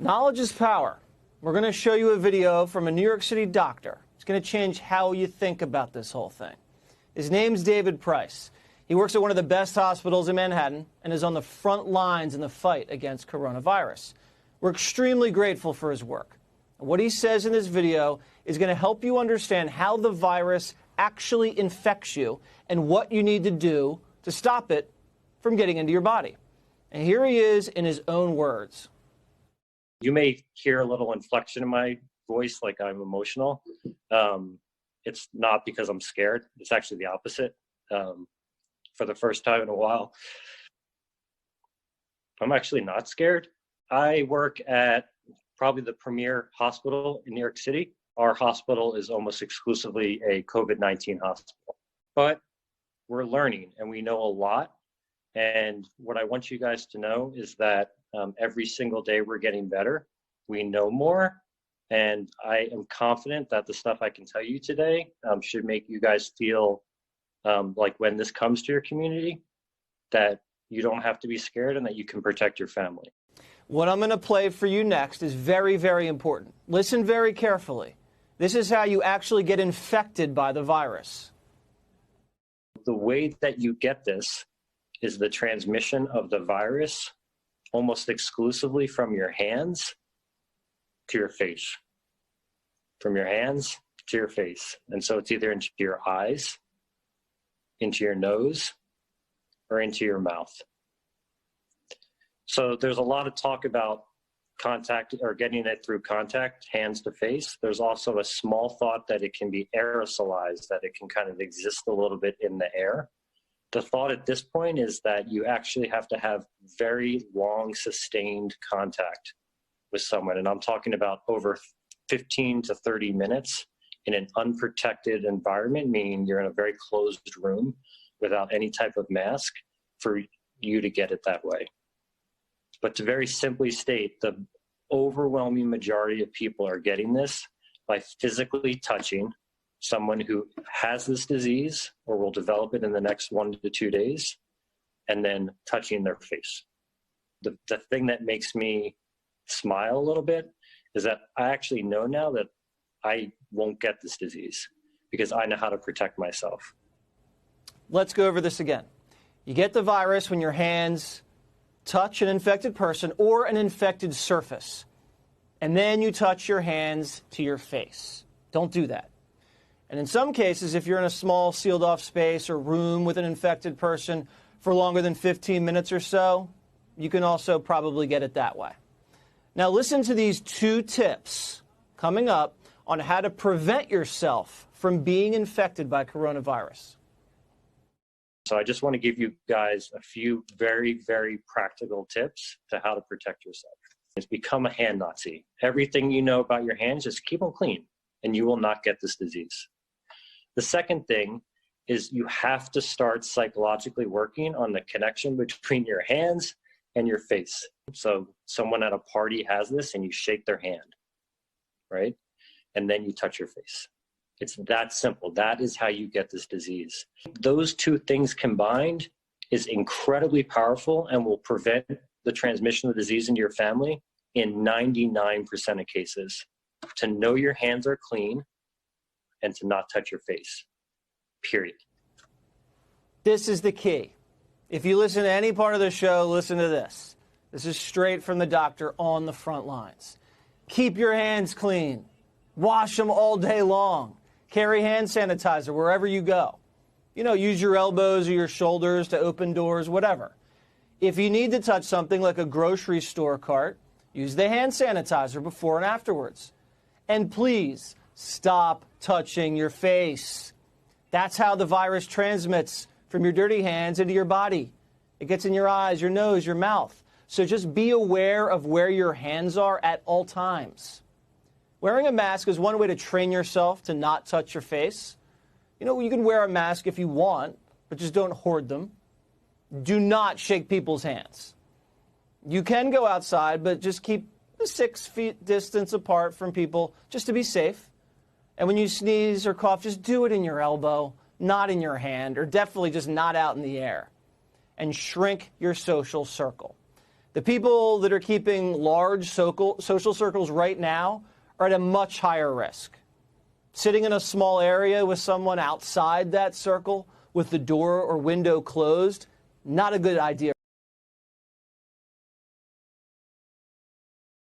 Knowledge is power. We're going to show you a video from a New York City doctor. It's going to change how you think about this whole thing. His name's David Price. He works at one of the best hospitals in Manhattan and is on the front lines in the fight against coronavirus. We're extremely grateful for his work. What he says in this video is going to help you understand how the virus actually infects you and what you need to do to stop it from getting into your body. And here he is in his own words. You may hear a little inflection in my voice, like I'm emotional. It's not because I'm scared. It's actually the opposite. For the first time in a while, I'm actually not scared. I work at probably the premier hospital in New York City. Our hospital is almost exclusively a COVID-19 hospital. But we're learning and we know a lot. And what I want you guys to know is that every single day we're getting better. We know more. And I am confident that the stuff I can tell you today should make you guys feel like when this comes to your community, that you don't have to be scared and that you can protect your family. What I'm going to play for you next is very, very important. Listen very carefully. This is how you actually get infected by the virus. The way that you get this is the transmission of the virus almost exclusively from your hands to your face. From your hands to your face. And so it's either into your eyes, into your nose, or into your mouth. So there's a lot of talk about contact or getting it through contact, hands to face. There's also a small thought that it can be aerosolized, that it can kind of exist a little bit in the air. The thought at this point is that you actually have to have very long, sustained contact with someone. And I'm talking about over 15 to 30 minutes in an unprotected environment, meaning you're in a very closed room without any type of mask, for you to get it that way. But to very simply state, the overwhelming majority of people are getting this by physically touching someone who has this disease or will develop it in the next 1 to 2 days, and then touching their face. The thing that makes me smile a little bit is that I actually know now that I won't get this disease because I know how to protect myself. Let's go over this again. You get the virus when your hands touch an infected person or an infected surface, and then you touch your hands to your face. Don't do that. And in some cases, if you're in a small sealed off space or room with an infected person for longer than 15 minutes or so, you can also probably get it that way. Now listen to these 2 tips coming up on how to prevent yourself from being infected by coronavirus. So I just want to give you guys a few very, very practical tips to how to protect yourself. It's become a hand Nazi. Everything you know about your hands, just keep them clean and you will not get this disease. The second thing is you have to start psychologically working on the connection between your hands and your face. So someone at a party has this and you shake their hand, right? And then you touch your face. It's that simple. That is how you get this disease. Those 2 things combined is incredibly powerful and will prevent the transmission of the disease into your family in 99% of cases. To know your hands are clean and to not touch your face, period. This is the key. If you listen to any part of the show, listen to this. This is straight from the doctor on the front lines. Keep your hands clean. Wash them all day long. Carry hand sanitizer wherever you go. You know, use your elbows or your shoulders to open doors, whatever. If you need to touch something like a grocery store cart, use the hand sanitizer before and afterwards. And please stop touching your face. That's how the virus transmits from your dirty hands into your body. It gets in your eyes, your nose, your mouth. So just be aware of where your hands are at all times. Wearing a mask is one way to train yourself to not touch your face. You know, you can wear a mask if you want, but just don't hoard them. Do not shake people's hands. You can go outside, but just keep 6 feet distance apart from people just to be safe. And when you sneeze or cough, just do it in your elbow, not in your hand, or definitely just not out in the air. And shrink your social circle. The people that are keeping large social circles right now are at a much higher risk. Sitting in a small area with someone outside that circle with the door or window closed, not a good idea.